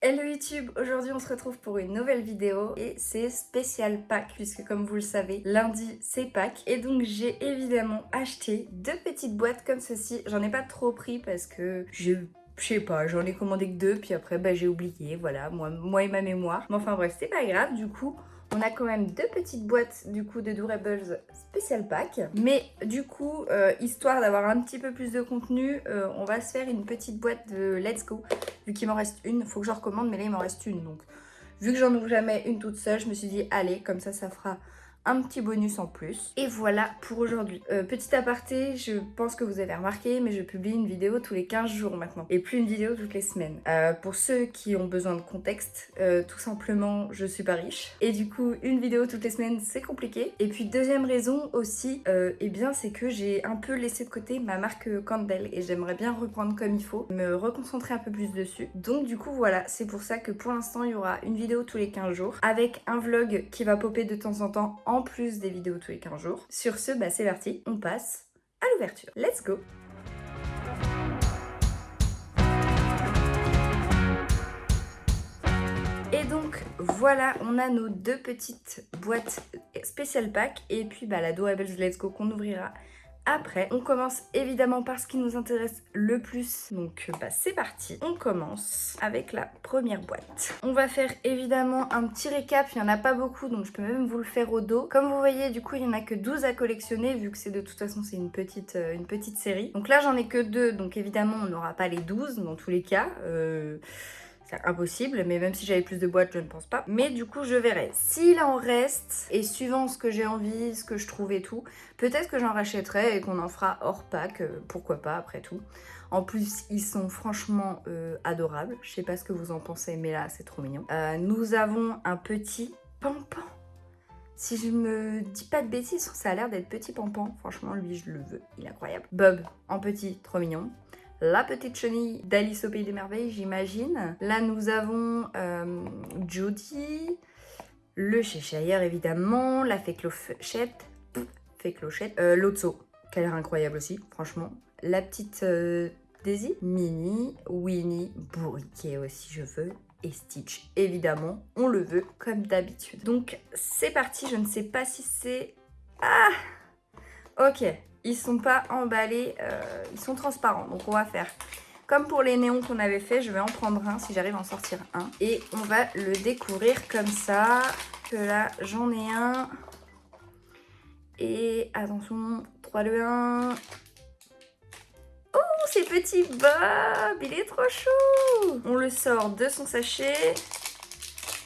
Hello YouTube, aujourd'hui on se retrouve pour une nouvelle vidéo et c'est spécial Pâques puisque comme vous le savez, lundi c'est Pâques et donc j'ai évidemment acheté deux petites boîtes comme ceci. J'en ai pas trop pris parce que je sais pas, j'en ai commandé que deux puis après j'ai oublié, voilà, moi et ma mémoire. Mais enfin bref, c'est pas grave, du coup on a quand même deux petites boîtes du coup de Durables spécial Pâques. Mais du coup, histoire d'avoir un petit peu plus de contenu, on va se faire une petite boîte de Let's Go. Vu qu'il m'en reste une, faut que j'en recommande, mais là il m'en reste une. Donc vu que j'en ouvre jamais une toute seule, je me suis dit allez, comme ça fera un petit bonus en plus. Et voilà pour aujourd'hui. Petit aparté, je pense que vous avez remarqué, mais je publie une vidéo tous les 15 jours maintenant. Et plus une vidéo toutes les semaines. Pour ceux qui ont besoin de contexte, tout simplement, je suis pas riche. Et du coup, une vidéo toutes les semaines, c'est compliqué. Et puis deuxième raison aussi, eh bien c'est que j'ai un peu laissé de côté ma marque Candle. Et j'aimerais bien reprendre comme il faut, me reconcentrer un peu plus dessus. Donc du coup voilà, c'est pour ça que pour l'instant, il y aura une vidéo tous les 15 jours. Avec un vlog qui va popper de temps en temps en plus des vidéos tous les 15 jours. Sur ce, c'est parti, on passe à l'ouverture. Let's go! Et donc voilà, on a nos deux petites boîtes spécial pack et puis la Durables Let's Go qu'on ouvrira après. On commence évidemment par ce qui nous intéresse le plus. Donc c'est parti. On commence avec la première boîte. On va faire évidemment un petit récap. Il n'y en a pas beaucoup donc je peux même vous le faire au dos. Comme vous voyez du coup il n'y en a que 12 à collectionner vu que c'est de toute façon c'est une petite série. Donc là j'en ai que 2 donc évidemment on n'aura pas les 12 dans tous les cas. C'est impossible, mais même si j'avais plus de boîtes, je ne pense pas. Mais du coup, je verrai. S'il en reste, et suivant ce que j'ai envie, ce que je trouve et tout, peut-être que j'en rachèterai et qu'on en fera hors pack, pourquoi pas, après tout. En plus, ils sont franchement adorables. Je sais pas ce que vous en pensez, mais là, c'est trop mignon. Nous avons un petit pampan. Si je me dis pas de bêtises, ça a l'air d'être petit pampan. Franchement, lui, je le veux. Il est incroyable. Bob, en petit, trop mignon. La petite chenille d'Alice au Pays des Merveilles, j'imagine. Là, nous avons Jodie, le Cheshire, évidemment, la fée clochette, Lotso, qui a l'air incroyable aussi, franchement. La petite Daisy, Minnie, Winnie, Bourriquet aussi, je veux. Et Stitch, évidemment, on le veut, comme d'habitude. Donc, c'est parti, je ne sais pas si c'est... Ah! Ok, ils sont pas emballés, ils sont transparents. Donc on va faire comme pour les néons qu'on avait fait, je vais en prendre un si j'arrive à en sortir un. Et on va le découvrir comme ça. Que là, j'en ai un. Et attention, 3, 2, 1. Oh, c'est petit Bob, il est trop chou. On le sort de son sachet.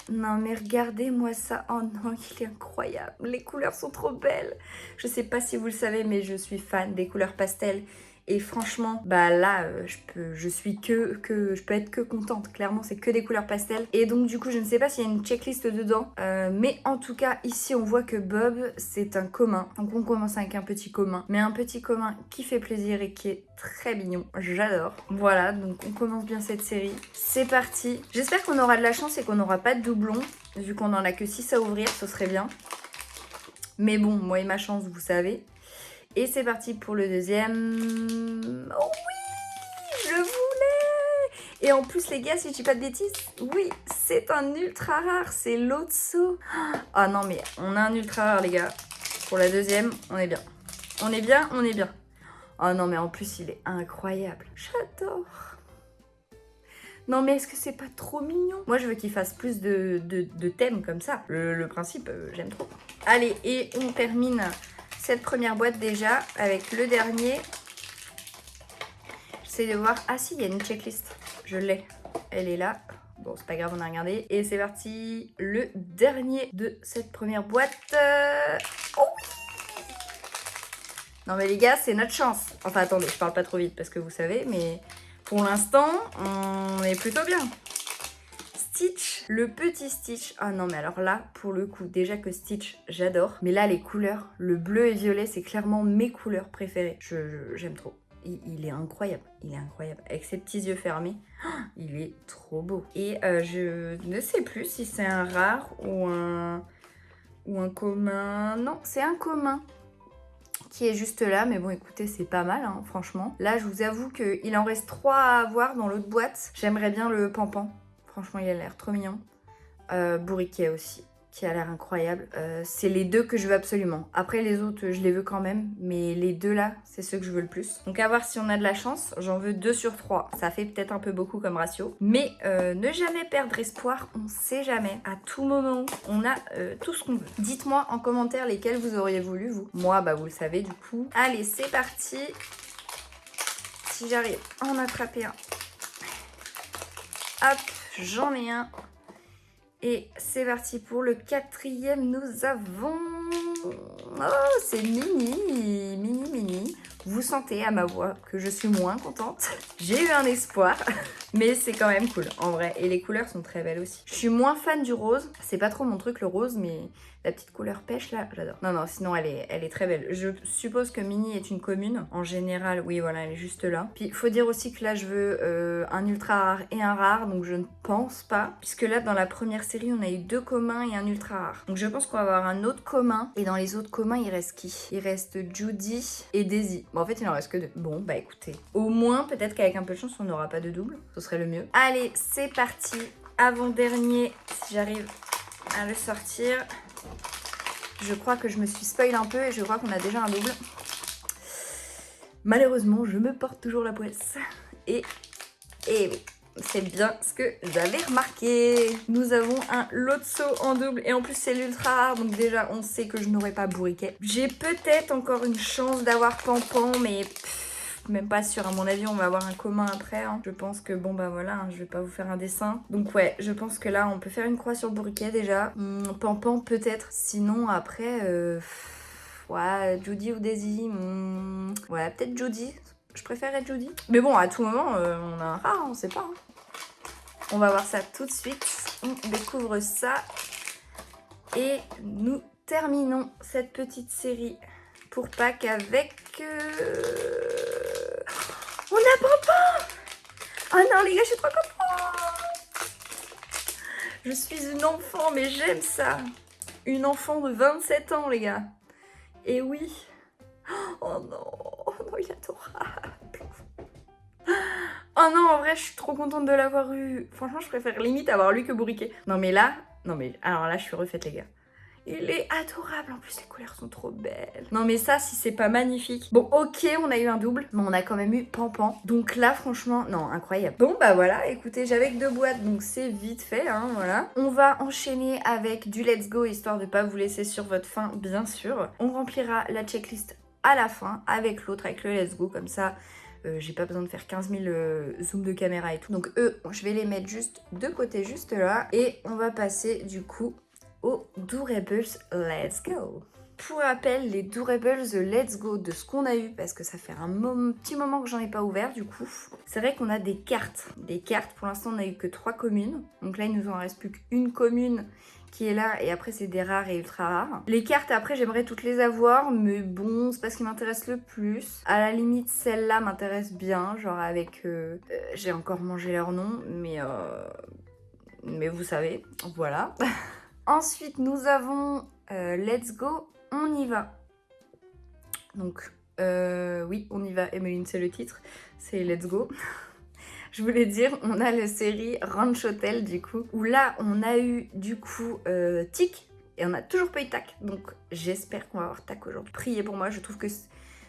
Non mais regardez-moi ça, oh non il est incroyable, les couleurs sont trop belles. Je sais pas si vous le savez mais je suis fan des couleurs pastel et franchement là je peux être que contente, clairement c'est que des couleurs pastel. Et donc du coup je ne sais pas s'il y a une checklist dedans, mais en tout cas ici on voit que Bob c'est un commun. Donc on commence avec un petit commun, mais un petit commun qui fait plaisir et qui est très mignon, j'adore. Voilà, donc on commence bien cette série. C'est parti. J'espère qu'on aura de la chance et qu'on n'aura pas de doublons, vu qu'on en a que 6 à ouvrir, ce serait bien. Mais bon, moi et ma chance, vous savez. Et c'est parti pour le deuxième. Oh oui, je voulais. Et en plus, les gars, si je dis pas de bêtises, oui, c'est un ultra rare, c'est Lotso. Ah non, mais on a un ultra rare, les gars. Pour la deuxième, on est bien. On est bien, on est bien. Oh non, mais en plus, il est incroyable. J'adore. Non, mais est-ce que c'est pas trop mignon? Moi, je veux qu'il fasse plus de thèmes comme ça. Le principe, j'aime trop. Allez, et on termine cette première boîte déjà avec le dernier. J'essaie de voir. Ah si, il y a une checklist. Je l'ai. Elle est là. Bon, c'est pas grave, on a regardé. Et c'est parti. Le dernier de cette première boîte. Oh oui! Non mais les gars, c'est notre chance. Enfin attendez, je parle pas trop vite parce que vous savez, mais pour l'instant, on est plutôt bien. Stitch, le petit Stitch. Ah non mais alors là, pour le coup, déjà que Stitch, j'adore. Mais là, les couleurs, le bleu et violet, c'est clairement mes couleurs préférées. J'aime trop. Il est incroyable, il est incroyable. Avec ses petits yeux fermés, il est trop beau. Et je ne sais plus si c'est un rare ou un commun. Non, c'est un commun qui est juste là, mais bon écoutez c'est pas mal hein, franchement. Là je vous avoue qu'il en reste 3 à avoir dans l'autre boîte. J'aimerais bien le pampan, Franchement, il a l'air trop mignon. Bourriquet aussi, qui a l'air incroyable. C'est les deux que je veux absolument. Après les autres, je les veux quand même, mais les deux là, c'est ceux que je veux le plus. Donc à voir si on a de la chance. J'en veux 2 sur 3. Ça fait peut-être un peu beaucoup comme ratio. Mais ne jamais perdre espoir, on sait jamais. À tout moment, on a tout ce qu'on veut. Dites-moi en commentaire lesquels vous auriez voulu, vous. Moi, bah vous le savez du coup. Allez, c'est parti. Si j'arrive à en attraper un. Hop, j'en ai un. Et c'est parti pour le 4e, nous avons... Oh, c'est Mini, Mini, Mini. Vous sentez à ma voix que je suis moins contente. J'ai eu un espoir, mais c'est quand même cool, en vrai. Et les couleurs sont très belles aussi. Je suis moins fan du rose. C'est pas trop mon truc, le rose, mais la petite couleur pêche, là, j'adore. Non, non, sinon, elle est très belle. Je suppose que Mini est une commune. En général, oui, voilà, elle est juste là. Puis, il faut dire aussi que là, je veux un ultra rare et un rare, donc je ne pense pas. Puisque là, dans la première série, on a eu 2 communs et un ultra rare. Donc, je pense qu'on va avoir un autre commun. Et dans les autres communs, il reste qui? Il reste Judy et Daisy. Bon, en fait, il en reste que 2. Bon, bah écoutez. Au moins, peut-être qu'avec un peu de chance, on n'aura pas de double. Ce serait le mieux. Allez, c'est parti. Avant-dernier, si j'arrive à le sortir. Je crois que je me suis spoil un peu et je crois qu'on a déjà un double. Malheureusement, je me porte toujours la poisse. Et oui. C'est bien ce que j'avais remarqué. Nous avons un Lotso en double et en plus c'est l'ultra rare, donc déjà on sait que je n'aurai pas Bourriquet. J'ai peut-être encore une chance d'avoir Pampan, mais même pas sûr. À mon avis on va avoir un commun après. Hein. Je pense que bon bah voilà, hein, je vais pas vous faire un dessin. Donc ouais, je pense que là on peut faire une croix sur Bourriquet déjà. Pampan peut-être. Sinon après, ouais, Judy ou Daisy. Ouais, peut-être Judy. Je préférerais Judy. Mais bon, à tout moment, on a un rare, on sait pas. Hein. On va voir ça tout de suite. On découvre ça. Et nous terminons cette petite série pour Pâques avec... On a Pampan! Oh non, les gars, je suis trop contente! Je suis une enfant, mais j'aime ça. Une enfant de 27 ans, les gars. Et oui. Oh non, il est adorable. Oh non, en vrai, je suis trop contente de l'avoir eu. Franchement, je préfère limite avoir lui que Bourriquet. Non mais là, alors là, je suis refaite, les gars. Il est adorable, en plus les couleurs sont trop belles. Non mais ça, si c'est pas magnifique. Bon, ok, on a eu un double, mais on a quand même eu Pampan. Donc là, franchement, non, incroyable. Bon bah voilà, écoutez, j'avais que 2 boîtes, donc c'est vite fait, hein, voilà. On va enchaîner avec du Let's Go, histoire de pas vous laisser sur votre faim, bien sûr. On remplira la checklist à la fin, avec l'autre, avec le Let's Go, comme ça... j'ai pas besoin de faire 15 000 zooms de caméra et tout. Donc eux, je vais les mettre juste de côté, juste là. Et on va passer du coup aux Durables Let's Go. Pour rappel, les Durables Let's Go de ce qu'on a eu, parce que ça fait un petit moment que j'en ai pas ouvert du coup. C'est vrai qu'on a des cartes. Des cartes, pour l'instant on a eu que 3 communes. Donc là il nous en reste plus qu'une commune qui est là, et après c'est des rares et ultra rares. Les cartes après j'aimerais toutes les avoir, mais bon c'est pas ce qui m'intéresse le plus. À la limite celle-là m'intéresse bien, genre avec... j'ai encore mangé leur nom, mais vous savez, voilà. Ensuite nous avons Let's Go, on y va. Donc oui on y va, Emeline c'est le titre, c'est Let's Go. Je voulais dire, on a la série Ranch Hotel du coup, où là on a eu du coup Tic, et on n'a toujours pas eu Tac, donc j'espère qu'on va avoir Tac aujourd'hui. Priez pour moi, je trouve que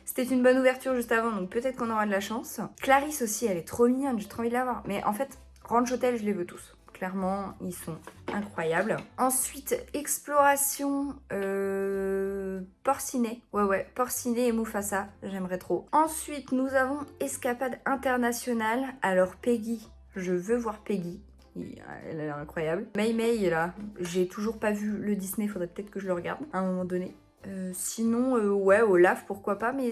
c'était une bonne ouverture juste avant, donc peut-être qu'on aura de la chance. Clarisse aussi, elle est trop mignonne, j'ai trop envie de la voir. Mais en fait, Ranch Hotel, je les veux tous. Clairement, ils sont incroyables. Ensuite, exploration Porcinet. Ouais, Porcinet et Mufasa, j'aimerais trop. Ensuite, nous avons escapade internationale. Alors, Peggy, je veux voir Peggy. Elle a l'air incroyable. Mei Mei, là, j'ai toujours pas vu le Disney, faudrait peut-être que je le regarde à un moment donné. Sinon, ouais, Olaf, pourquoi pas, mais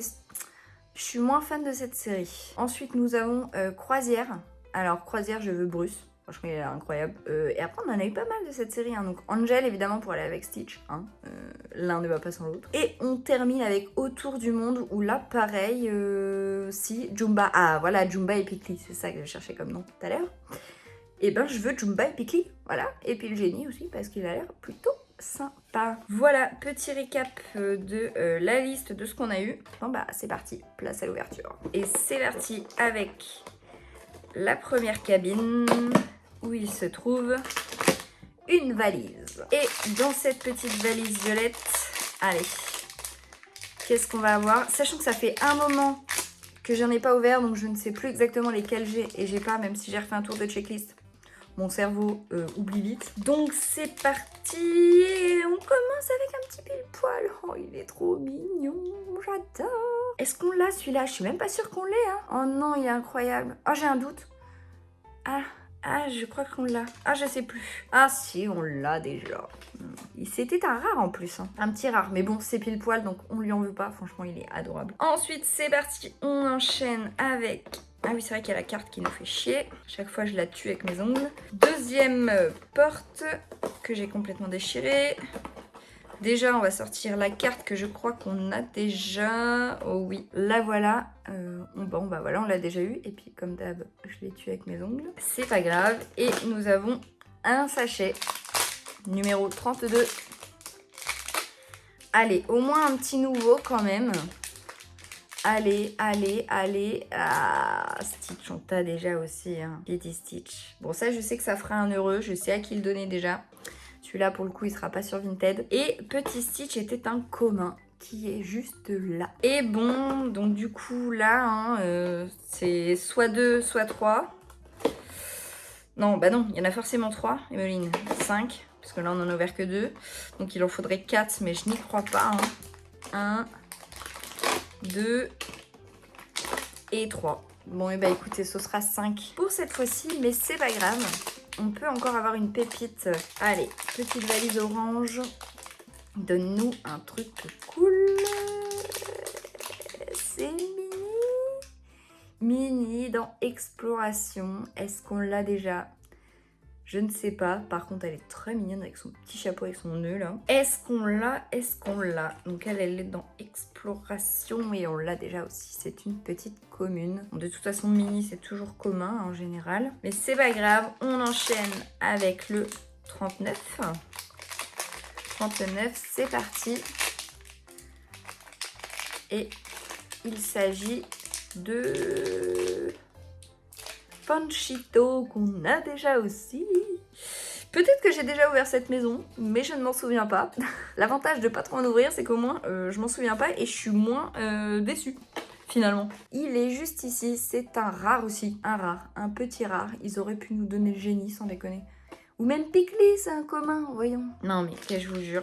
je suis moins fan de cette série. Ensuite, nous avons Croisière. Alors, Croisière, je veux Bruce. Franchement, il est incroyable. Et après, on en a eu pas mal de cette série. Hein. Donc, Angel, évidemment, pour aller avec Stitch. Hein. L'un ne va pas sans l'autre. Et on termine avec Autour du monde, où là, pareil, si, Jumba. Ah, voilà, Jumba et Pikli. C'est ça que je cherchais comme nom tout à l'heure. Et ben, je veux Jumba et Pikli. Voilà. Et puis le génie aussi, parce qu'il a l'air plutôt sympa. Voilà, petit récap de la liste de ce qu'on a eu. Bon, bah, c'est parti. Place à l'ouverture. Et c'est parti avec la première cabine. où il se trouve une valise. Et dans cette petite valise violette, allez, qu'est-ce qu'on va avoir? Sachant que ça fait un moment que j'en ai pas ouvert, donc je ne sais plus exactement lesquels j'ai et j'ai pas, même si j'ai refait un tour de checklist. Mon cerveau oublie vite. Donc c'est parti. Et on commence avec un petit pile poil. Oh, il est trop mignon. J'adore. Est-ce qu'on l'a celui-là? Je suis même pas sûre qu'on l'ait. Hein. Oh non, il est incroyable. Oh, j'ai un doute. Ah, je crois qu'on l'a. Ah, je sais plus. Ah si, on l'a déjà. C'était un rare en plus. Hein. Un petit rare. Mais bon, c'est pile poil, donc on lui en veut pas. Franchement, il est adorable. Ensuite, c'est parti. On enchaîne avec... Ah oui, c'est vrai qu'il y a la carte qui nous fait chier. Chaque fois, je la tue avec mes ongles. Deuxième porte que j'ai complètement déchirée. Déjà, on va sortir la carte que je crois qu'on a déjà. Oh oui, la voilà. Bon, bah voilà, on l'a déjà eu. Et puis, comme d'hab, je l'ai tué avec mes ongles. C'est pas grave. Et nous avons un sachet. Numéro 32. Allez, au moins un petit nouveau quand même. Allez. Ah, Stitch, on t'a déjà aussi, hein. Petit Stitch. Bon, ça, je sais que ça fera un heureux. Je sais à qui le donner déjà. Celui-là, pour le coup, il sera pas sur Vinted. Et Petit Stitch était un commun qui est juste là. Et bon, donc du coup, là, hein, c'est soit 2, soit 3. Non, bah non, il y en a forcément 3, Emeline. 5, parce que là, on en a ouvert que 2. Donc, il en faudrait 4, mais je n'y crois pas. Hein. 1... 2 et 3. Bon, et bah écoutez, ce sera 5 pour cette fois-ci, mais c'est pas grave. On peut encore avoir une pépite. Allez, petite valise orange. Donne-nous un truc cool. C'est mini. Mini dans Exploration. Est-ce qu'on l'a déjà? Je ne sais pas. Par contre, elle est très mignonne avec son petit chapeau, avec son nœud là. Est-ce qu'on l'a? Est-ce qu'on l'a? Donc elle est dans Exploration et on l'a déjà aussi. C'est une petite commune. Bon, de toute façon, mini, c'est toujours commun en général. Mais c'est pas grave. On enchaîne avec le 39. 39, c'est parti. Et il s'agit de... Panchito qu'on a déjà aussi. Peut-être que j'ai déjà ouvert cette maison, mais je ne m'en souviens pas. L'avantage de pas trop en ouvrir, c'est qu'au moins je m'en souviens pas et je suis moins déçue finalement. Il est juste ici, c'est un rare aussi, un petit rare. Ils auraient pu nous donner le génie sans déconner. Ou même Picli, c'est un commun, voyons. Non mais je vous jure.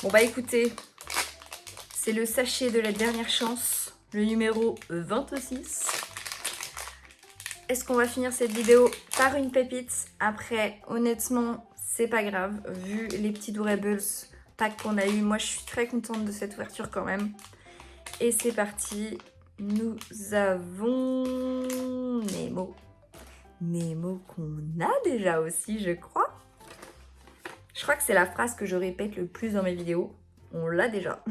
Bon bah écoutez, c'est le sachet de la dernière chance, le numéro 26. Est-ce qu'on va finir cette vidéo par une pépite? Après, honnêtement, c'est pas grave. Vu les petits Doorables packs qu'on a eu, moi je suis très contente de cette ouverture quand même. Et c'est parti. Nous avons Nemo. Nemo qu'on a déjà aussi, je crois. Je crois que c'est la phrase que je répète le plus dans mes vidéos. On l'a déjà.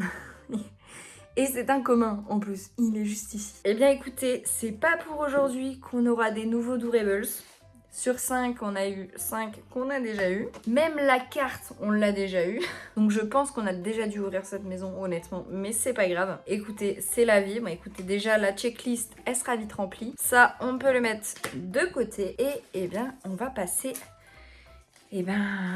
Et c'est un commun en plus, il est juste ici. Eh bien écoutez, c'est pas pour aujourd'hui qu'on aura des nouveaux Doorables. Sur 5, on a eu 5 qu'on a déjà eu. Même la carte, on l'a déjà eu. Donc je pense qu'on a déjà dû ouvrir cette maison honnêtement, mais c'est pas grave. Écoutez, c'est la vie. Bon écoutez, déjà la checklist, elle sera vite remplie. Ça, on peut le mettre de côté. Et eh bien, on va passer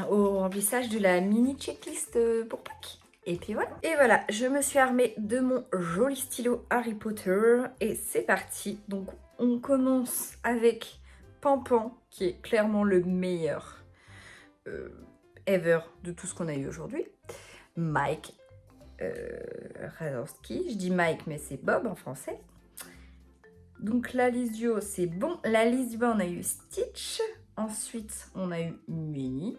au remplissage de la mini checklist pour Pâques. Et puis voilà. Et voilà, je me suis armée de mon joli stylo Harry Potter. Et c'est parti. Donc on commence avec Pampan, qui est clairement le meilleur ever de tout ce qu'on a eu aujourd'hui. Mike Razorski. Je dis Mike, mais c'est Bob en français. Donc la liste du haut, c'est bon. La liste du bas, on a eu Stitch. Ensuite, on a eu Minnie.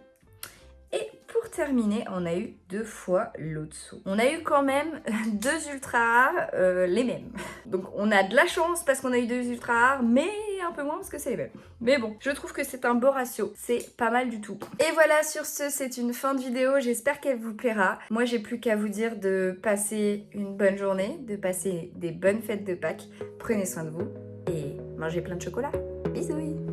Et pour terminer, on a eu 2 fois Lotso. On a eu quand même 2 ultra rares, les mêmes. Donc on a de la chance parce qu'on a eu 2 ultra rares, mais un peu moins parce que c'est les mêmes. Mais bon, je trouve que c'est un beau ratio. C'est pas mal du tout. Et voilà, sur ce, c'est une fin de vidéo. J'espère qu'elle vous plaira. Moi, j'ai plus qu'à vous dire de passer une bonne journée, de passer des bonnes fêtes de Pâques. Prenez soin de vous et mangez plein de chocolat. Bisous!